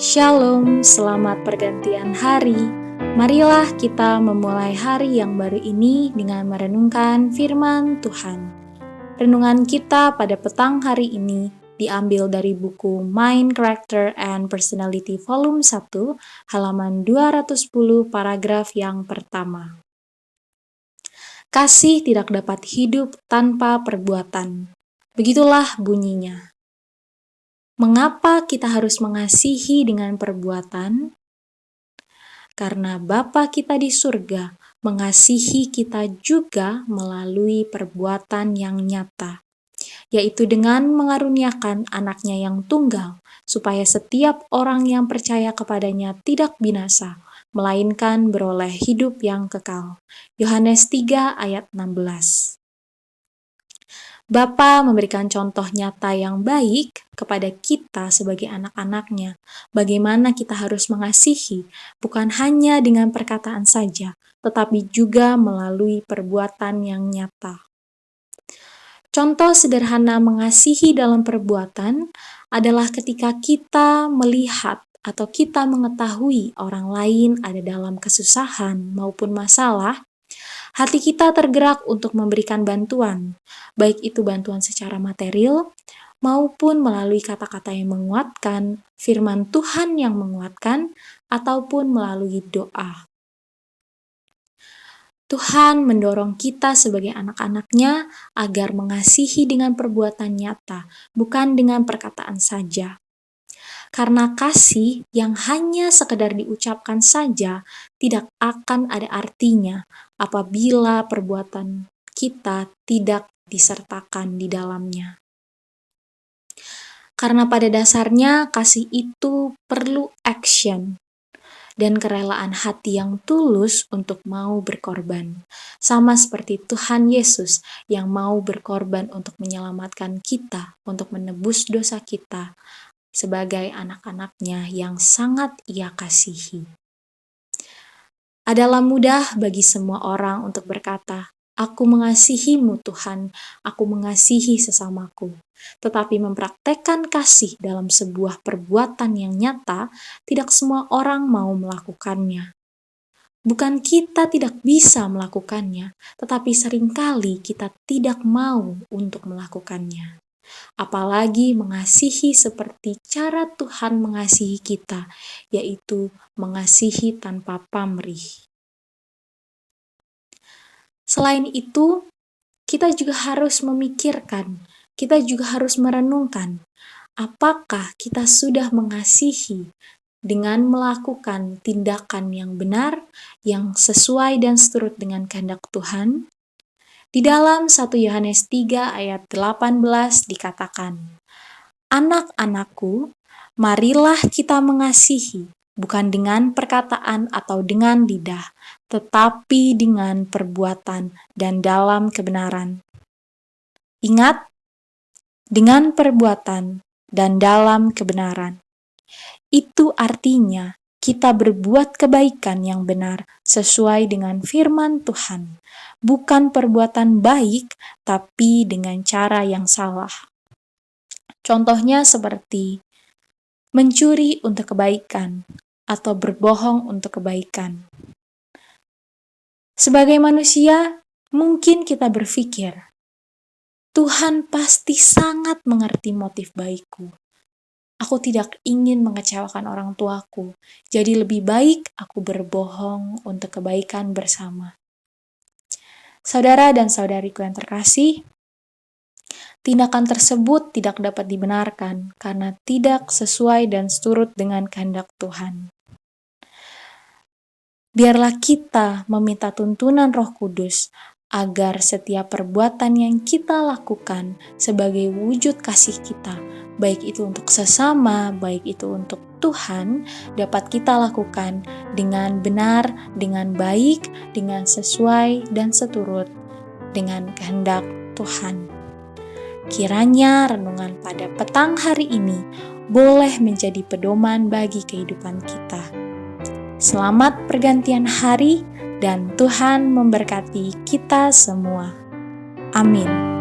Shalom, selamat pergantian hari. Marilah kita memulai hari yang baru ini dengan merenungkan firman Tuhan. Renungan kita pada petang hari ini diambil dari buku Mind, Character, and Personality Volume 1, halaman 210, paragraf yang pertama. Kasih tidak dapat hidup tanpa perbuatan. Begitulah bunyinya. Mengapa kita harus mengasihi dengan perbuatan? Karena Bapa kita di surga mengasihi kita juga melalui perbuatan yang nyata, yaitu dengan mengaruniakan anaknya yang tunggal, supaya setiap orang yang percaya kepadanya tidak binasa, melainkan beroleh hidup yang kekal. Yohanes 3 ayat 16. Bapa memberikan contoh nyata yang baik kepada kita sebagai anak-anaknya, bagaimana kita harus mengasihi, bukan hanya dengan perkataan saja, tetapi juga melalui perbuatan yang nyata. Contoh sederhana mengasihi dalam perbuatan adalah ketika kita melihat atau kita mengetahui orang lain ada dalam kesusahan maupun masalah, hati kita tergerak untuk memberikan bantuan, baik itu bantuan secara material maupun melalui kata-kata yang menguatkan, firman Tuhan yang menguatkan, ataupun melalui doa. Tuhan mendorong kita sebagai anak-anaknya agar mengasihi dengan perbuatan nyata, bukan dengan perkataan saja. Karena kasih yang hanya sekedar diucapkan saja tidak akan ada artinya apabila perbuatan kita tidak disertakan di dalamnya. Karena pada dasarnya kasih itu perlu action dan kerelaan hati yang tulus untuk mau berkorban. Sama seperti Tuhan Yesus yang mau berkorban untuk menyelamatkan kita, untuk menebus dosa kita, sebagai anak-anaknya yang sangat Ia kasihi. Adalah mudah bagi semua orang untuk berkata, "Aku mengasihimu Tuhan, aku mengasihi sesamaku." Tetapi mempraktekkan kasih dalam sebuah perbuatan yang nyata, tidak semua orang mau melakukannya. Bukan kita tidak bisa melakukannya, tetapi seringkali kita tidak mau untuk melakukannya. Apalagi mengasihi seperti cara Tuhan mengasihi kita, yaitu mengasihi tanpa pamrih. Selain itu, kita juga harus memikirkan, kita juga harus merenungkan, apakah kita sudah mengasihi dengan melakukan tindakan yang benar, yang sesuai dan seturut dengan kehendak Tuhan? Di dalam 1 Yohanes 3 ayat 18 dikatakan, "Anak-anakku, marilah kita mengasihi, bukan dengan perkataan atau dengan lidah, tetapi dengan perbuatan dan dalam kebenaran." Ingat, dengan perbuatan dan dalam kebenaran. Itu artinya kita berbuat kebaikan yang benar sesuai dengan firman Tuhan, bukan perbuatan baik, tapi dengan cara yang salah. Contohnya seperti mencuri untuk kebaikan atau berbohong untuk kebaikan. Sebagai manusia, mungkin kita berpikir, Tuhan pasti sangat mengerti motif baikku. Aku tidak ingin mengecewakan orang tuaku, jadi lebih baik aku berbohong untuk kebaikan bersama. Saudara dan saudariku yang terkasih, tindakan tersebut tidak dapat dibenarkan karena tidak sesuai dan seturut dengan kehendak Tuhan. Biarlah kita meminta tuntunan Roh Kudus agar setiap perbuatan yang kita lakukan sebagai wujud kasih kita, baik itu untuk sesama, baik itu untuk Tuhan, dapat kita lakukan dengan benar, dengan baik, dengan sesuai dan seturut dengan kehendak Tuhan. Kiranya renungan pada petang hari ini boleh menjadi pedoman bagi kehidupan kita. Selamat pergantian hari dan Tuhan memberkati kita semua. Amin.